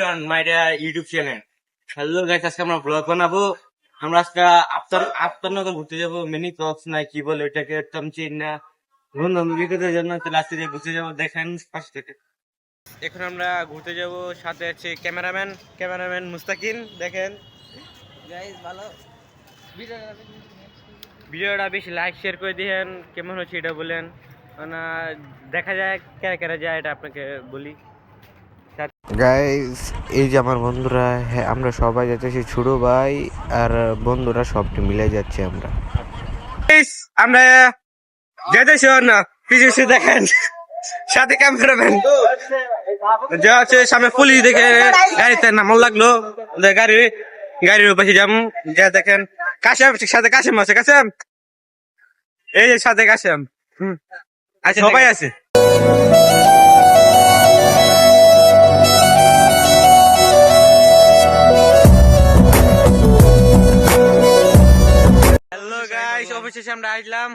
On my YouTube channel. Hello guys, আজকে আমরা blog বানাবো। আমরা আজকে আফতারনগর ঘুরতে যাবো। মিনি ক্রক্স না কি বলে ওইটাকে, চিন না বন্ধু বিকেলের জন্য লাস্টে দিয়ে ঘুরতে যাবো। দেখেন ফার্স্ট থেকে। এখন আমরা ঘুরতে যাব, সাথে আছে ক্যামেরাম্যান মুস্তাকিন। দেখেন গাইস, ভালো ভিডিওটা বেশি লাইক শেয়ার করে দিয়েন। কেমন হচ্ছে এটা বলেন, মানে দেখা যায় কেরা কেরা যায় এটা আপনাকে বলি। গাইস, এই যে আমার বন্ধুরা, হ্যাঁ আমরা সবাই যাচ্ছি, ছোট ভাই আর বন্ধুরা সবটি মিলে যাচ্ছি আমরা। আমরা যেতেছি না, পিছিয়ে দেখেন সাথে ক্যামেরাম্যান যা আছে। সামনে পুলিশ দেখে গাড়িতে নামাল লাগলো। গাড়ির পাশে যাম, যা দেখেন কাশেম, সাথে কাশেম আছে। কাশেম, এই যে সাথে কাশেম আচ্ছা, সবাই আছে। হ্যালো গাইস, অবশেষে আমরা আসলাম।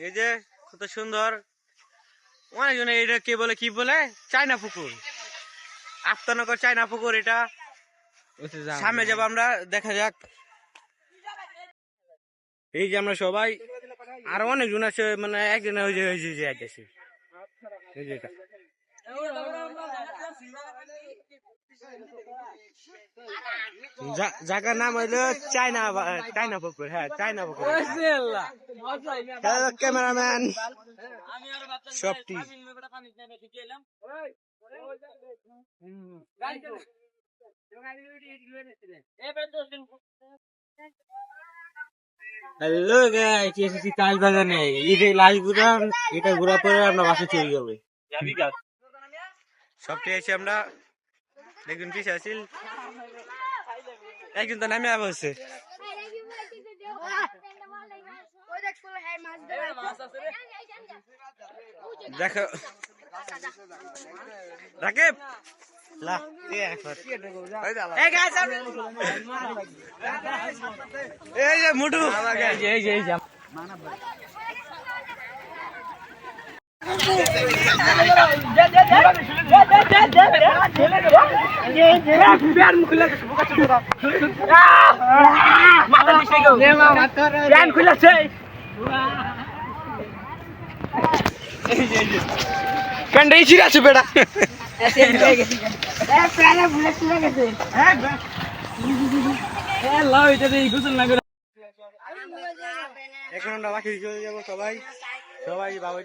এই যে কত সুন্দর, অনেকজন এটা কি বলে চায়না পুকুর, আফতারনগর চায়না পুকুর। এটা সামনে যাবো আমরা, দেখা যাক। এই যে আমরা সবাই, আর অনেকজন আছে, মানে একদিন ওই যে যাইতেছে। এই যে এটা জায়গার নাম হইলো চায়না পুকুর। হ্যাঁ, চায়না পুকুর। ক্যামেরাম্যান সবটি। হ্যালো গাইস, এসেছি কাজ বাগানে। এটা লাশ ঘুরান, এটা ঘুরা পরে আমরা বাসে চলে যাবে। সবটি এসে আমরা একজন পিছিয়ে আসিল, একজন তো নামে বলছে। দেখো রাকিব, এই যে মুটু, আছে বেটা। এখন আমরা বাকি চলে যাবো। সবাই বাবা